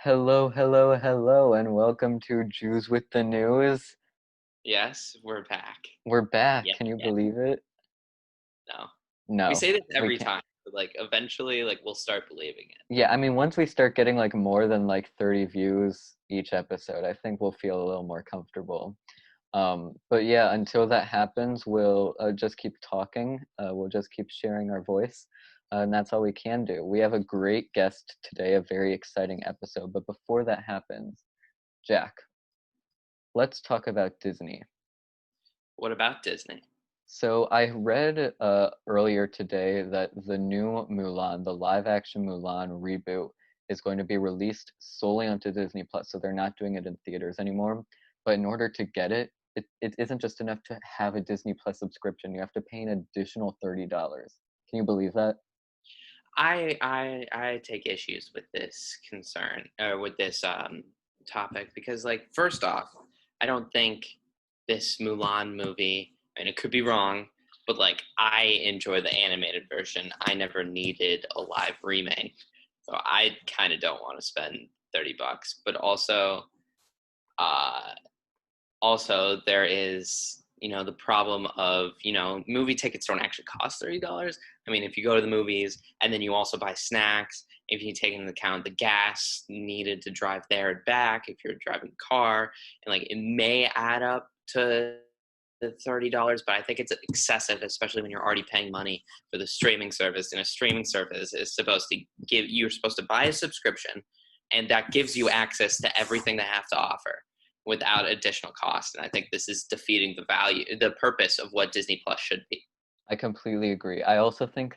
Hello, hello, hello, and welcome to Jews with the News. Yes, we're back. We're back. Yeah, Can you yeah. believe it? No. We No, say this we every can't. time, but eventually we'll start believing it. Yeah, I mean, once we start getting like more than like 30 views each episode, I think we'll feel a little more comfortable. But yeah, until that happens, we'll just keep talking. We'll just keep sharing our voice, and that's all we can do. We have a great guest today, a very exciting episode. But before that happens, Jack, let's talk about Disney. What about Disney? So I read earlier today that the new Mulan, the live action Mulan reboot, is going to be released solely onto Disney Plus. So they're not doing it in theaters anymore. But in order to get it, it isn't just enough to have a Disney Plus subscription. You have to pay an additional $30. Can you believe that? I take issues with this concern or with this topic because first off, I don't think this Mulan movie, and it could be wrong, but I enjoy the animated version. I never needed a live remake. So I kind of don't want to spend $30, but uh also there is the problem of movie tickets don't actually cost $30. I mean, if you go to the movies and then you also buy snacks, if you take into account the gas needed to drive there and back, if you're driving a car, and it may add up to the $30, but I think it's excessive, especially when you're already paying money for the streaming service. And a streaming service is supposed to you're supposed to buy a subscription, and that gives you access to everything they have to offer without additional cost. And I think this is defeating the purpose of what Disney Plus should be. I completely agree. I also think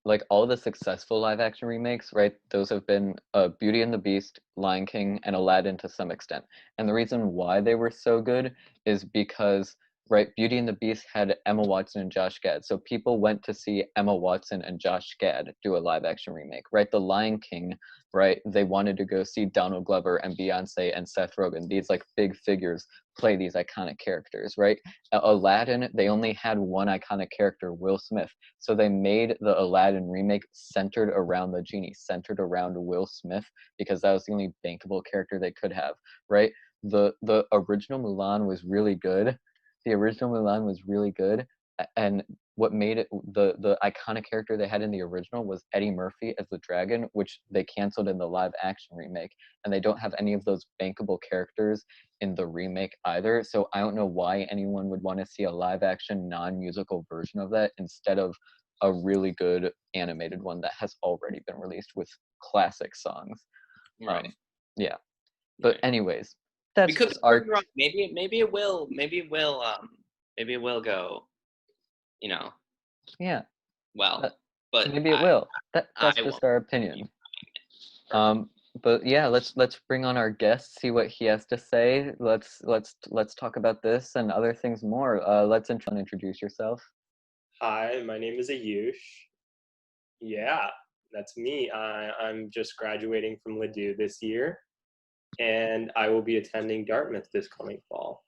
like all the successful live action remakes, right? Those have been Beauty and the Beast, Lion King, and Aladdin to some extent. And the reason why they were so good is because, right, Beauty and the Beast had Emma Watson and Josh Gad. So people went to see Emma Watson and Josh Gad do a live action remake, right? The Lion King, right? They wanted to go see Donald Glover and Beyonce and Seth Rogen, these like big figures play these iconic characters, right? Aladdin, they only had one iconic character, Will Smith. So they made the Aladdin remake centered around the genie, centered around Will Smith, because that was the only bankable character they could have, right? The original Mulan was really good. The original Mulan was really good, and what made it the iconic character they had in the original was Eddie Murphy as the dragon, which they canceled in the live action remake, and they don't have any of those bankable characters in the remake either. So I don't know why anyone would want to see a live action non-musical version of that instead of a really good animated one that has already been released with classic songs. Right. Um, yeah. But Right. anyways, We that's could be just proven our wrong. Maybe it will go, you know, yeah. well. That, But maybe it I will. I That's just won't our be opinion. perfect. But yeah, let's bring on our guest, see what he has to say. Let's talk about this and other things more. Let's introduce yourself. Hi, my name is Ayush. Yeah, that's me. I'm just graduating from Ladue this year, and I will be attending Dartmouth this coming fall.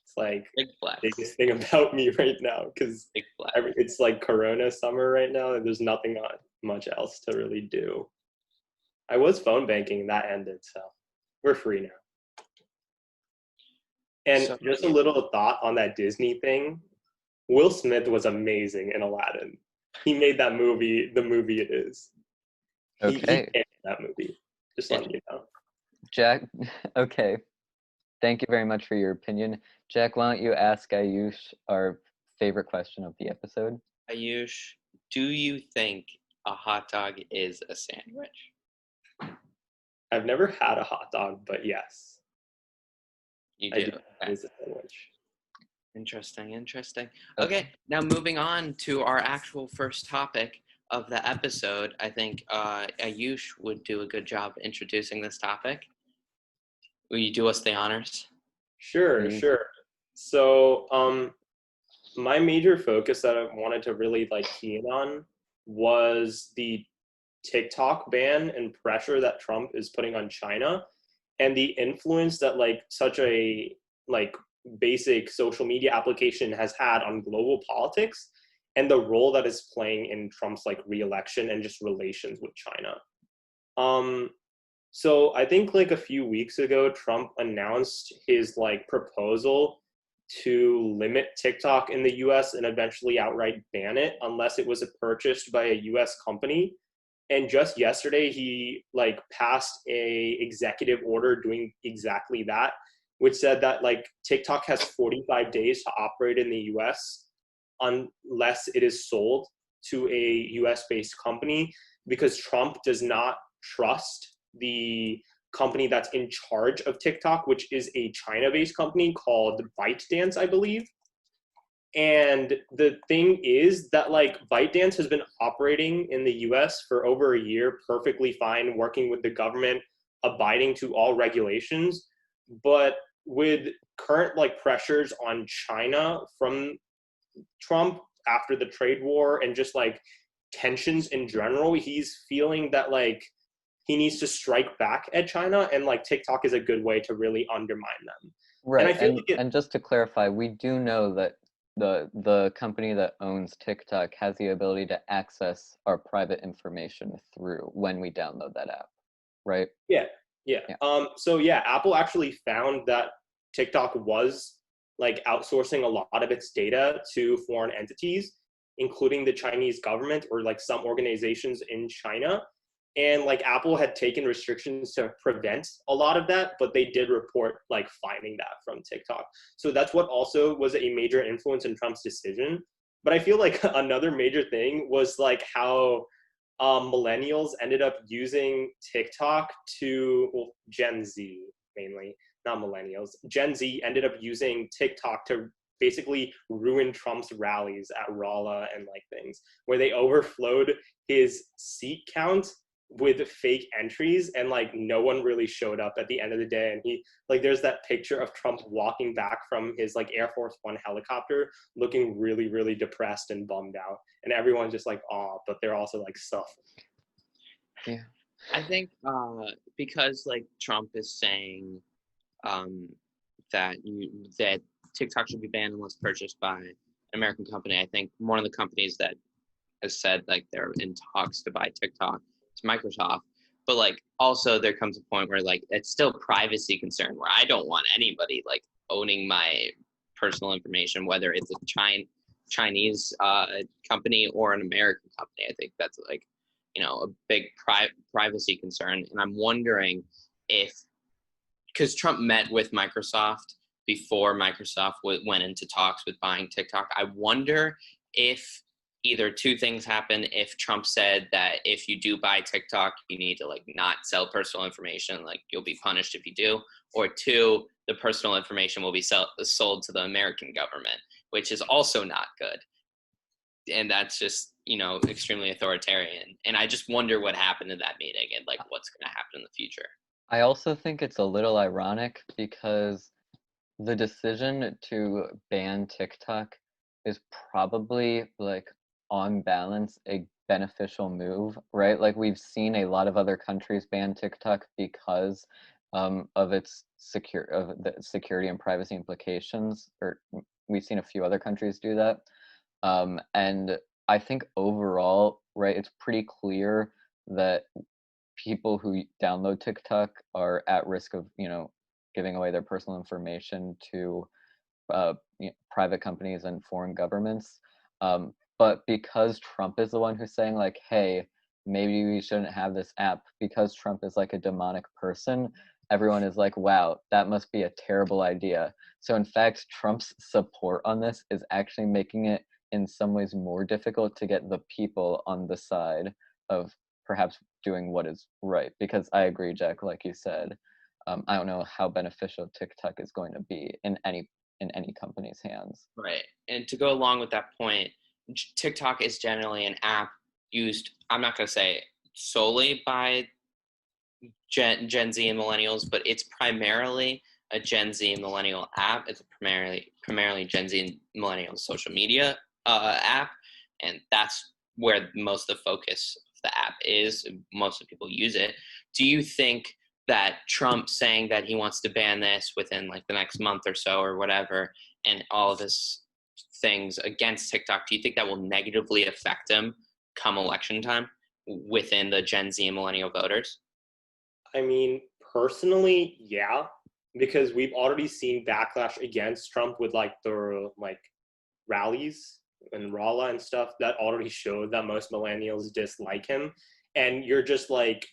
It's like Big the flex. biggest thing about me right now because Big flex. it's like Corona summer right now, and there's nothing much else to really do. I was phone banking, and that ended, so we're free now. And So just a little thought on that Disney thing. Will Smith was amazing in Aladdin. He made that movie the movie it is. He Okay, can't that movie. Just letting you know. Jack. Okay, thank you very much for your opinion, Jack. Why don't you ask Ayush our favorite question of the episode? Ayush, do you think a hot dog is a sandwich? I've never had a hot dog, but yes, You I do. do. It Okay. is a sandwich. Interesting, interesting. Okay. Okay, now moving on to our actual first topic of the episode. I think Ayush would do a good job introducing this topic. Will you do us the honors? Sure, Please. sure. So, my major focus that I wanted to really key in on was the TikTok ban and pressure that Trump is putting on China, and the influence that such a like basic social media application has had on global politics, and the role that is playing in Trump's reelection and just relations with China. Um, So I think like a few weeks ago, Trump announced his like proposal to limit TikTok in the US and eventually outright ban it unless it was purchased by a US company. And just yesterday he like passed a executive order doing exactly that, which said that like TikTok has 45 days to operate in the US unless it is sold to a US based company, because Trump does not trust the company that's in charge of TikTok, which is a China based company called ByteDance, I believe. And the thing is that like ByteDance has been operating in the US for over a year perfectly fine, working with the government, abiding to all regulations. But with current like pressures on China from Trump after the trade war and just like tensions in general, he's feeling that like he needs to strike back at China, and like TikTok is a good way to really undermine them. And I Right, feel like it, and just to clarify, we do know that the company that owns TikTok has the ability to access our private information through when we download that app, right? yeah, yeah. Yeah. So yeah, Apple actually found that TikTok was like outsourcing a lot of its data to foreign entities, including the Chinese government or like some organizations in China. And like Apple had taken restrictions to prevent a lot of that, but they did report like finding that from TikTok. So that's what also was a major influence in Trump's decision. But I feel like another major thing was like how millennials ended up using TikTok to, well, Gen Z mainly, not millennials. Gen Z ended up using TikTok to basically ruin Trump's rallies at Raleigh and like things, where they overflowed his seat count with fake entries, and like no one really showed up at the end of the day. And he like, there's that picture of Trump walking back from his like Air Force One helicopter looking really really depressed and bummed out, and everyone's just like, oh, but they're also like suffering. Yeah. I think because like Trump is saying um, that TikTok should be banned unless purchased by an American company. I think one of the companies that has said like they're in talks to buy TikTok is Microsoft. But like also there comes a point where like it's still privacy concern where I don't want anybody like owning my personal information, whether it's a Chinese company or an American company. I think that's like a big privacy concern, and I'm wondering if because Trump met with Microsoft before Microsoft went into talks with buying TikTok. I wonder if either two things happen. If Trump said that if you do buy TikTok, you need to like not sell personal information, like you'll be punished if you do, or two, the personal information will be sold to the American government, which is also not good. And that's just extremely authoritarian. And I just wonder what happened in that meeting and like what's going to happen in the future. I also think it's a little ironic because the decision to ban TikTok is probably like on balance a beneficial move, right? Like we've seen a lot of other countries ban TikTok because of its of the security and privacy implications, or we've seen a few other countries do that. And I think overall, right, it's pretty clear that people who download TikTok are at risk of, giving away their personal information to private companies and foreign governments. But because Trump is the one who's saying like, hey, maybe we shouldn't have this app, because Trump is like a demonic person, everyone is like, wow, that must be a terrible idea. So in fact, Trump's support on this is actually making it in some ways more difficult to get the people on the side of perhaps doing what is right. Because I agree, Jack, like you said, I don't know how beneficial TikTok is going to be in any company's hands. Right. And to go along with that point, TikTok is generally an app used, I'm not going to say solely by Gen Z and millennials, but it's primarily a Gen Z and millennial app. It's a primarily Gen Z and millennial social media app, and that's where most of the focus of the app is. Most of the people use it. Do you think that Trump saying that he wants to ban this within like the next month or so or whatever, and all of his things against TikTok, do you think that will negatively affect him come election time within the Gen Z and millennial voters? I mean, personally, yeah, because we've already seen backlash against Trump with like the like rallies and Rala and stuff that already showed that most millennials dislike him. And you're just like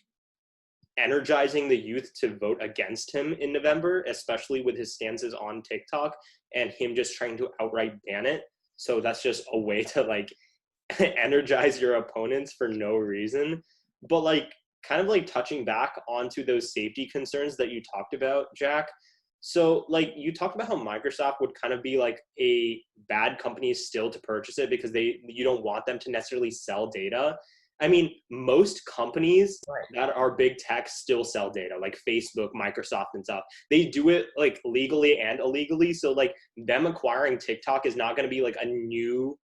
energizing the youth to vote against him in November, especially with his stances on TikTok and him just trying to outright ban it. So that's just a way to like energize your opponents for no reason. But like kind of like touching back onto those safety concerns that you talked about, Jack. So like you talked about how Microsoft would kind of be like a bad company still to purchase it because you don't want them to necessarily sell data. I mean, most companies Right. that are big tech still sell data, like Facebook, Microsoft, and stuff. They do it like legally and illegally. So like them acquiring TikTok is not going to be like a new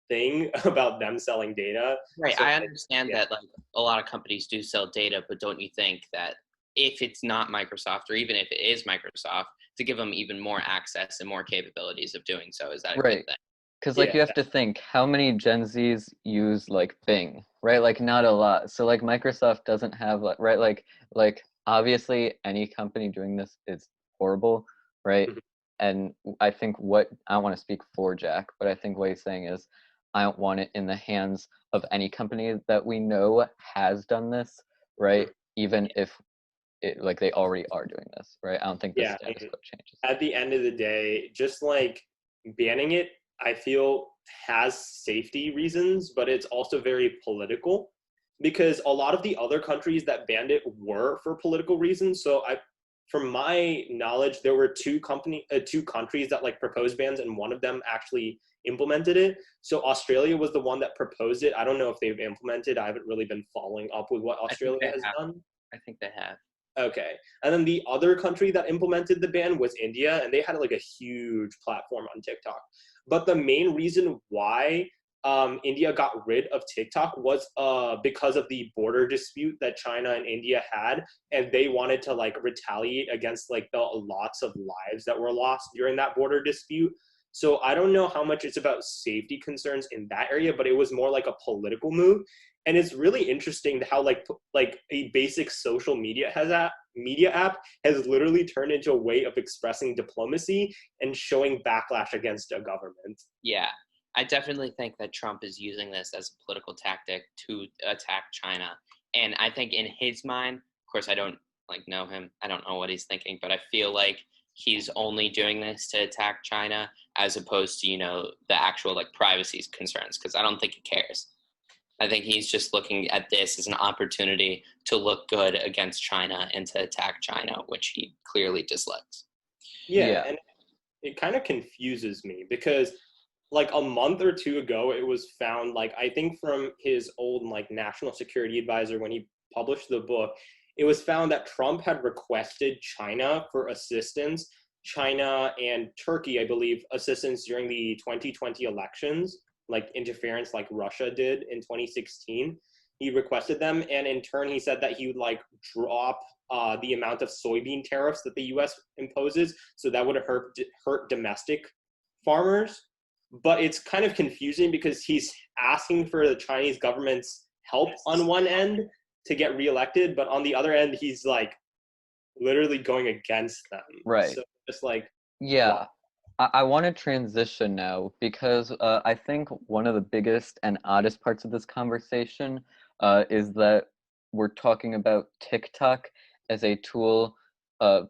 thing about them selling data. Right. So I like, understand yeah, that like a lot of companies do sell data, but don't you think that if it's not Microsoft or even if it is Microsoft, to give them even more access and more capabilities of doing so, is that a good Right. thing? Because like yeah, you have to think how many Gen Zs use like Bing, right? Like not a lot. So like Microsoft doesn't have like right like obviously any company doing this is horrible, right? mhm, And I think what I don't want to speak for Jack, but I think what he's saying is I don't want it in the hands of any company that we know has done this, mhm. right? Even if it like they already are doing this, right? I don't think the Yeah. I status mean, quo changes. at the end of the day, just like banning it, I feel has safety reasons, but it's also very political because a lot of the other countries that banned it were for political reasons. So from my knowledge, there were two countries that like proposed bans, and one of them actually implemented it. So Australia was the one that proposed it. I don't know if they've implemented. I haven't really been following up with what I think Australia they has have. done. I think they have. Okay. And then the other country that implemented the ban was India, and they had like a huge platform on TikTok. But the main reason why India got rid of TikTok was because of the border dispute that China and India had, and they wanted to like retaliate against like the lots of lives that were lost during that border dispute. So I don't know how much it's about safety concerns in that area, but it was more like a political move. And it's really interesting how like a basic social media app has literally turned into a way of expressing diplomacy and showing backlash against a government. Yeah. I definitely think that Trump is using this as a political tactic to attack China. And I think in his mind, of course, I don't like know him. I don't know what he's thinking, but I feel like he's only doing this to attack China as opposed to, the actual like privacy concerns, because I don't think he cares. I think he's just looking at this as an opportunity to look good against China and to attack China, which he clearly dislikes. Yeah, Yeah. and it kind of confuses me because like a month or two ago it was found, like I think from his old like national security advisor when he published the book, it was found that Trump had requested China for assistance, China and Turkey, I believe, assistance during the 2020 elections, like interference like Russia did in 2016. He requested them, and in turn he said that he would like drop the amount of soybean tariffs that the U.S. imposes, so that would hurt domestic farmers. But it's kind of confusing because he's asking for the Chinese government's help on one end to get reelected, but on the other end, he's like literally going against them. Right. So just like, wow. Yeah, I want to transition now because I think one of the biggest and oddest parts of this conversation is that we're talking about TikTok as a tool uh,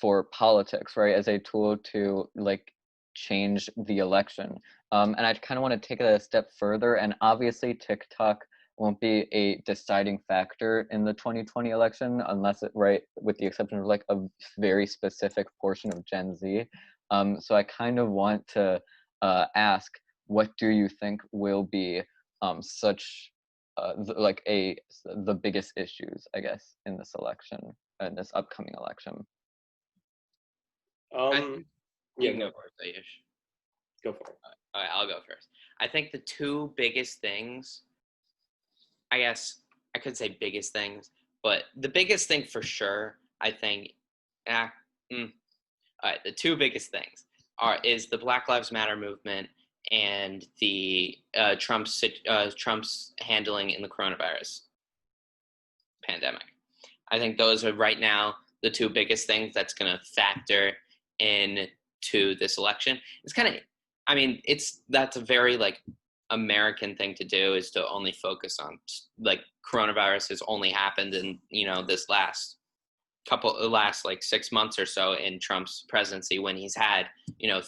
for politics, right? As a tool to like change the election. And I kind of want to take it a step further. And obviously, TikTok won't be a deciding factor in the 2020 election unless it, right, with the exception of like a very specific portion of Gen Z. So I kind of want to ask, what do you think will be such like the biggest issues, I guess, in this election, in this upcoming election? I Um, think you yeah, can go go for it. first, Ayush. Go for it. All right, I'll go first. I think the two biggest things, I guess I could say biggest things, but the biggest thing for sure, I think, ah, mm, all right, the two biggest things is the Black Lives Matter movement and the Trump's handling in the coronavirus pandemic. I think those are right now the two biggest things that's going to factor into this election. It's kind of, I mean, that's a very like American thing to do, is to only focus on like coronavirus has only happened in, this last like 6 months or so in Trump's presidency, when he's had,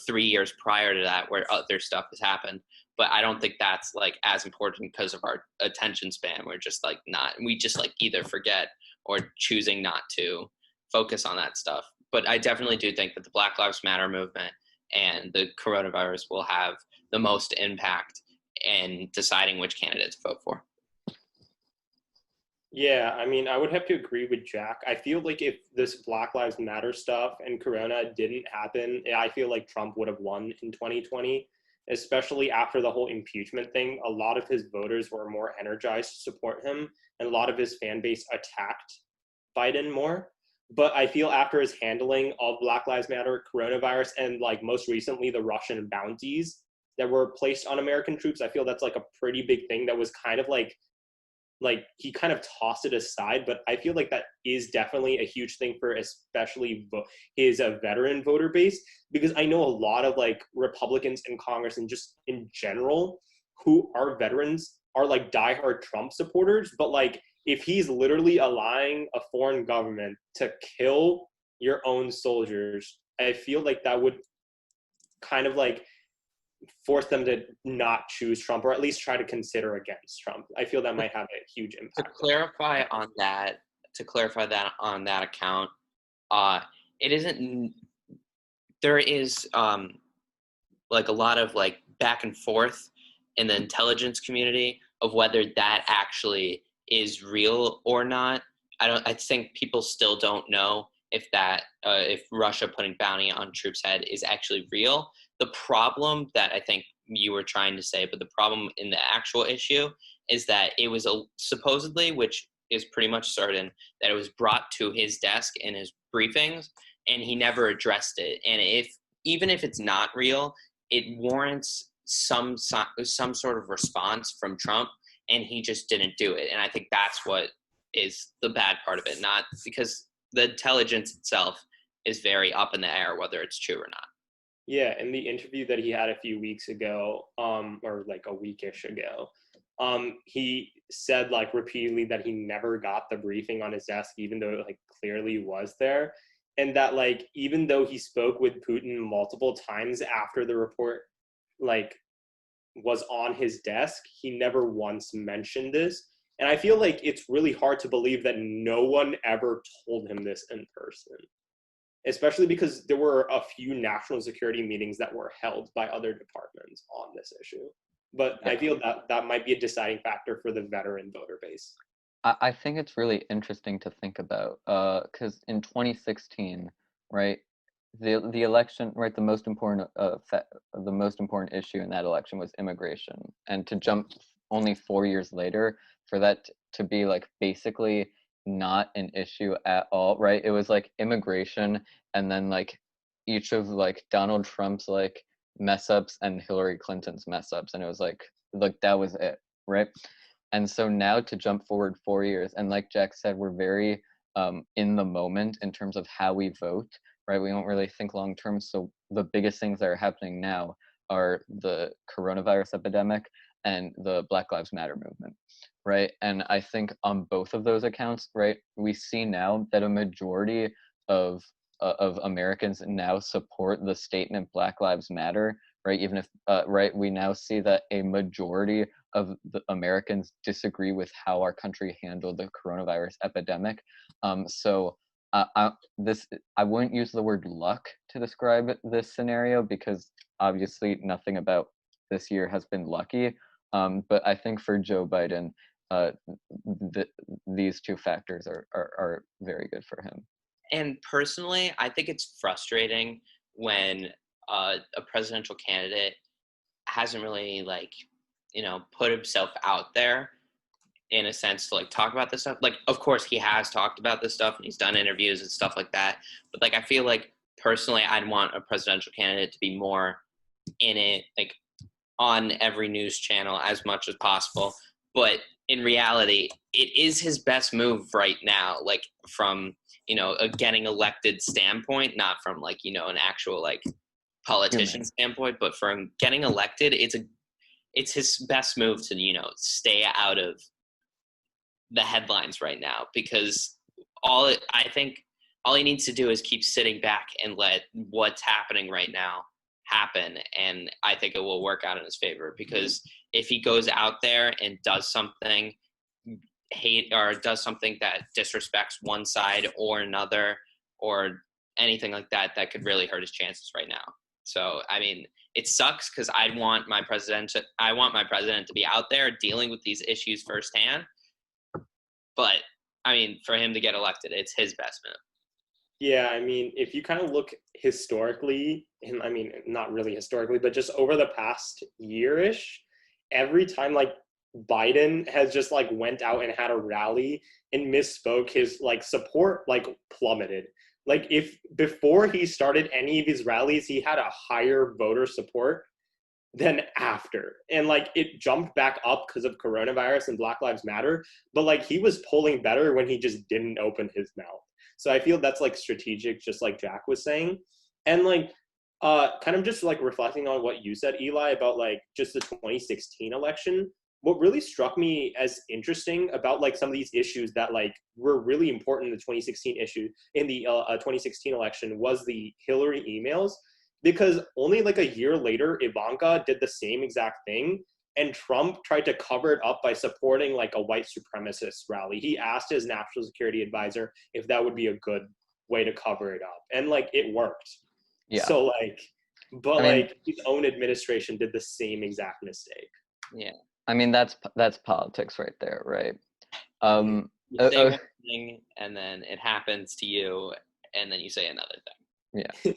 3 years prior to that where other stuff has happened. But I don't think that's like as important because of our attention span. We're just like we just like either forget or choosing not to focus on that stuff. But I definitely do think that the Black Lives Matter movement and the coronavirus will have the most impact in deciding which candidate to vote for. Yeah, I mean, I would have to agree with Jack. I feel like if this Black Lives Matter stuff and Corona didn't happen, I feel like Trump would have won in 2020, especially after the whole impeachment thing. A lot of his voters were more energized to support him, and a lot of his fan base attacked Biden more. But I feel after his handling of Black Lives Matter, coronavirus, and like most recently, the Russian bounties that were placed on American troops, I feel that's like a pretty big thing that was kind of like he kind of tossed it aside, but I feel like that is definitely a huge thing for especially his veteran voter base, because I know a lot of like Republicans in Congress and just in general who are veterans are like diehard Trump supporters, but like if he's literally allowing a foreign government to kill your own soldiers, I feel like that would kind of like force them to not choose Trump, or at least try to consider against Trump. I feel that might have a huge impact. To clarify that on that account, it isn't. There is like a lot of like back and forth in the intelligence community of whether that actually is real or not. I think people still don't know if Russia putting bounty on troops' head is actually real. The problem that I think you were trying to say, but the problem in the actual issue is that it was supposedly, which is pretty much certain, that it was brought to his desk in his briefings, and he never addressed it. And even if it's not real, it warrants some sort of response from Trump, and he just didn't do it. And I think that's what is the bad part of it, not because the intelligence itself is very up in the air whether it's true or not. Yeah, in the interview that he had a few weeks ago, or like a weekish ago, he said like repeatedly that he never got the briefing on his desk, even though it like clearly was there. And that like, even though he spoke with Putin multiple times after the report like was on his desk, he never once mentioned this. And I feel like it's really hard to believe that no one ever told him this in person, especially because there were a few national security meetings that were held by other departments on this issue. But I feel that might be a deciding factor for the veteran voter base. I think it's really interesting to think about, because in 2016, right, the election, right, the most important issue in that election was immigration, and to jump only 4 years later for that to be like basically not an issue at all, right? It was like immigration, and then like each of like Donald Trump's like mess ups and Hillary Clinton's mess ups, and it was like that was it, right? And so now to jump forward 4 years, and like Jack said, we're very in the moment in terms of how we vote, right? We don't really think long term. So the biggest things that are happening now are the coronavirus epidemic and the Black Lives Matter movement, right? And I think on both of those accounts, right, we see now that a majority of Americans now support the statement Black Lives Matter, right? Even if right, we now see that a majority of the Americans disagree with how our country handled the coronavirus epidemic. So I wouldn't use the word luck to describe this scenario, because obviously nothing about this year has been lucky. But I think for Joe Biden, these two factors are very good for him. And personally, I think it's frustrating when a presidential candidate hasn't really put himself out there in a sense to like talk about this stuff. Like, of course he has talked about this stuff and he's done interviews and stuff like that. But like, I feel like personally, I'd want a presidential candidate to be more in it, like on every news channel as much as possible. But in reality, it is his best move right now, like from, a getting elected standpoint, not from like, an actual like politician standpoint, but from getting elected, it's his best move to, stay out of the headlines right now, because I think all he needs to do is keep sitting back and let what's happening right now happen, and I think it will work out in his favor. Because if he goes out there and does something does something that disrespects one side or another, or anything like that, that could really hurt his chances right now. So I mean, it sucks because I want my president to be out there dealing with these issues firsthand. But I mean, for him to get elected, it's his best move. Yeah, I mean, if you kind of look historically, and I mean, not really historically, but just over the past year-ish, every time like Biden has just like went out and had a rally and misspoke, his like support like plummeted. Like if before he started any of his rallies, he had a higher voter support than after. And like it jumped back up because of coronavirus and Black Lives Matter. But like he was polling better when he just didn't open his mouth. So I feel that's like strategic, just like Jack was saying. And like kind of just like reflecting on what you said, Eli, about like just the 2016 election. What really struck me as interesting about like some of these issues that like were really important in the 2016 issue in the 2016 election was the Hillary emails, because only like a year later, Ivanka did the same exact thing. And Trump tried to cover it up by supporting like a white supremacist rally. He asked his national security advisor if that would be a good way to cover it up. And like it worked. Yeah. So like, but I mean, like his own administration did the same exact mistake. Yeah. I mean, that's politics right there, right? You say one thing and then it happens to you, and then you say another thing. Yeah.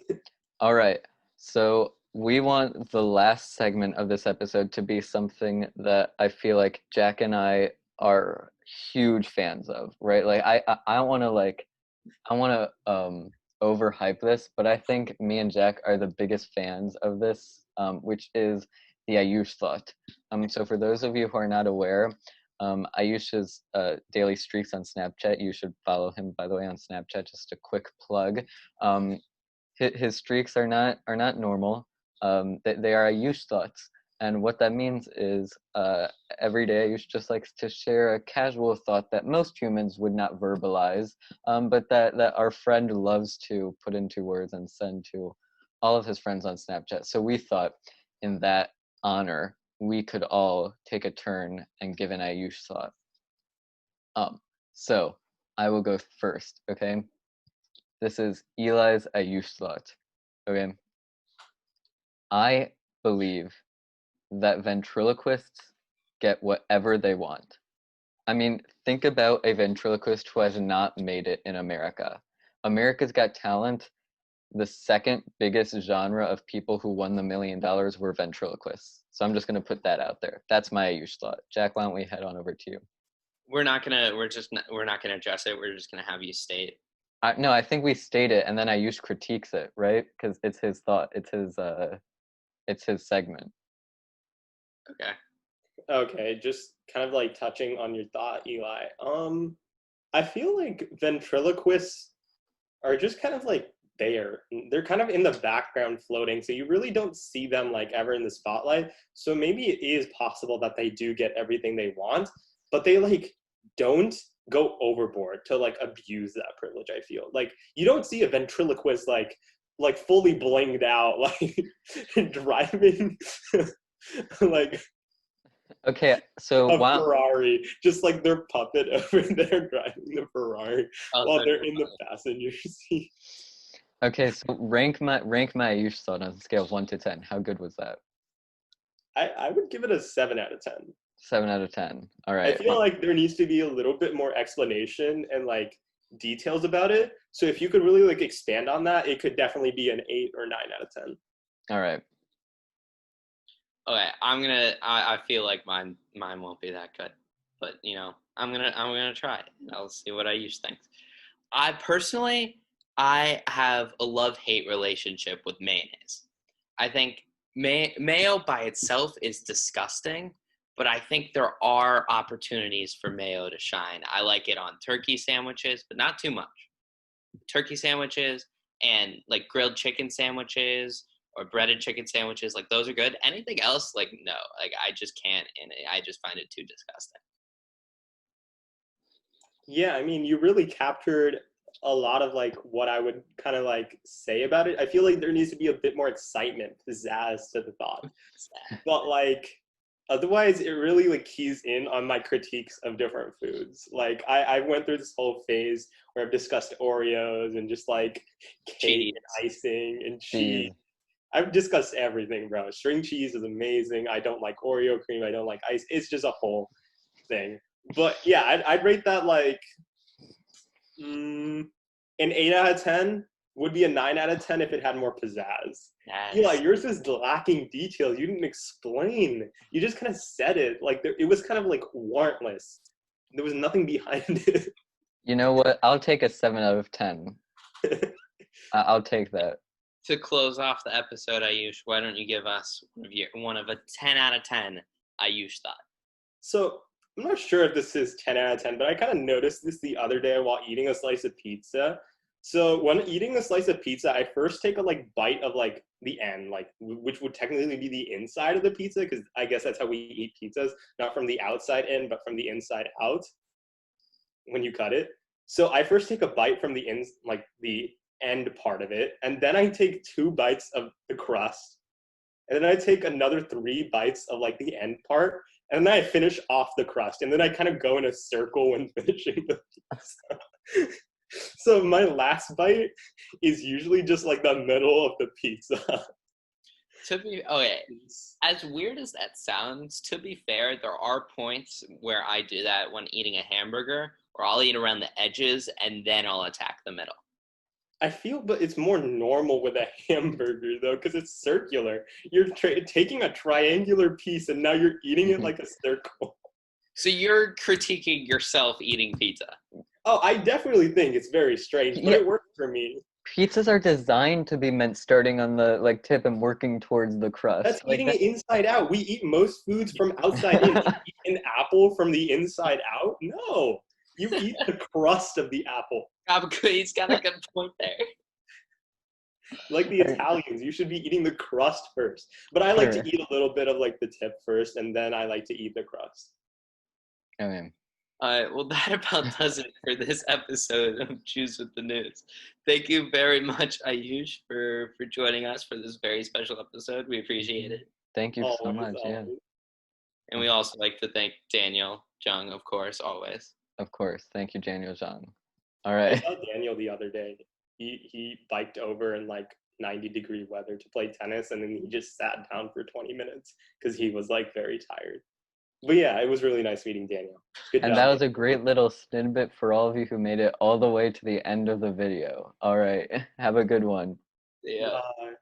All right. So we want the last segment of this episode to be something that I feel like Jack and I are huge fans of, right? Like I don't want to overhype this, but I think me and Jack are the biggest fans of this, which is the Ayush thought. So for those of you who are not aware, Ayush's daily streaks on Snapchat. You should follow him, by the way, on Snapchat. Just a quick plug. His streaks are not normal. They are Ayush thoughts, and what that means is every day Ayush just likes to share a casual thought that most humans would not verbalize, but that our friend loves to put into words and send to all of his friends on Snapchat. So we thought, in that honor, we could all take a turn and give an Ayush thought. So I will go first, okay? This is Eli's Ayush thought, okay? I believe that ventriloquists get whatever they want. I mean, think about a ventriloquist who has not made it in America. America's Got Talent, the second biggest genre of people who won the $1 million were ventriloquists. So I'm just going to put that out there. That's my Ayush thought. Jack, why don't we head on over to you? We're not gonna address it. We're just gonna have you state. No, I think we state it, and then Ayush critiques it, right? Because it's his thought. It's his segment. Okay. Okay, just kind of like touching on your thought, Eli. I feel like ventriloquists are just kind of like there. They're kind of in the background floating, so you really don't see them like ever in the spotlight. So maybe it is possible that they do get everything they want, but they like don't go overboard to like abuse that privilege. I feel like you don't see a ventriloquist like fully blinged out like driving like Okay, so a Ferrari, just like their puppet over there driving the Ferrari while they're in the passenger seat. Okay, so rank my Ayush thought on a scale of 1 to 10. How good was that? I would give it a 7 out of 10. 7 out of 10. All right. I feel like there needs to be a little bit more explanation and like details about it. So if you could really like expand on that, it could definitely be an 8 or 9 out of 10. All right. Okay, I feel like mine won't be that good, but I'm gonna try. I'll see what Ayush thinks. I have a love-hate relationship with mayonnaise. I think mayo by itself is disgusting, but I think there are opportunities for mayo to shine. I like it on turkey sandwiches, but not too much. Turkey sandwiches and like grilled chicken sandwiches or breaded chicken sandwiches, like those are good. Anything else, like no, like I just can't, and I just find it too disgusting. Yeah, I mean, you really captured a lot of like what I would kind of like say about it. I feel like there needs to be a bit more excitement, pizzazz to the thought. But like otherwise it really like keys in on my critiques of different foods. Like I went through this whole phase where I've discussed Oreos and just like cake Cheese. and icing and cheese. Cheese. I've discussed everything, bro. String cheese is amazing. I don't like Oreo cream. I don't like ice. It's just a whole thing. But yeah, I'd rate that like an 8 out of 10. Would be a 9 out of 10 if it had more pizzazz. Yes. Yeah, yours is lacking details. You didn't explain. You just kind of said it. Like it was kind of like warrantless. There was nothing behind it. You know what? I'll take a 7 out of 10. I'll take that. To close off the episode, Ayush, why don't you give us one of a 10 out of 10 Ayush thought? So I'm not sure if this is 10 out of 10, but I kind of noticed this the other day while eating a slice of pizza. So when eating a slice of pizza, I first take a like bite of like the end, like which would technically be the inside of the pizza, because I guess that's how we eat pizzas, not from the outside in, but from the inside out when you cut it. So I first take a bite from the like the end part of it, and then I take 2 bites of the crust, and then I take another 3 bites of like the end part, and then I finish off the crust, and then I kind of go in a circle when finishing the pizza. So my last bite is usually just like the middle of the pizza. To be okay, as weird as that sounds, to be fair, there are points where I do that when eating a hamburger, where I'll eat around the edges and then I'll attack the middle. I feel, but it's more normal with a hamburger though, because it's circular. You're taking a triangular piece and now you're eating it like a circle. So you're critiquing yourself eating pizza. Oh, I definitely think it's very strange, but it works for me. Pizzas are designed to be meant starting on the like tip and working towards the crust. That's like eating it inside out. We eat most foods from outside in. You eat an apple from the inside out? No. You eat the crust of the apple. He's got a good point there. Like the Italians, you should be eating the crust first. But I like to eat a little bit of like the tip first, and then I like to eat the crust. I mean, All right, well, that about does it for this episode of Choose with the News. Thank you very much, Ayush, for joining us for this very special episode. We appreciate it. thank you so much. Yeah, and we also like to thank Daniel Jung, of course, always. Of course. Thank you, Daniel Zhang. All I right. saw Daniel the other day. He biked over in like 90-degree weather to play tennis, and then he just sat down for 20 minutes because he was like very tired. But yeah, it was really nice meeting Daniel. Good And job, that was a Daniel. great little snippet for all of you who made it all the way to the end of the video. All right. Have a good one. Yeah. Bye.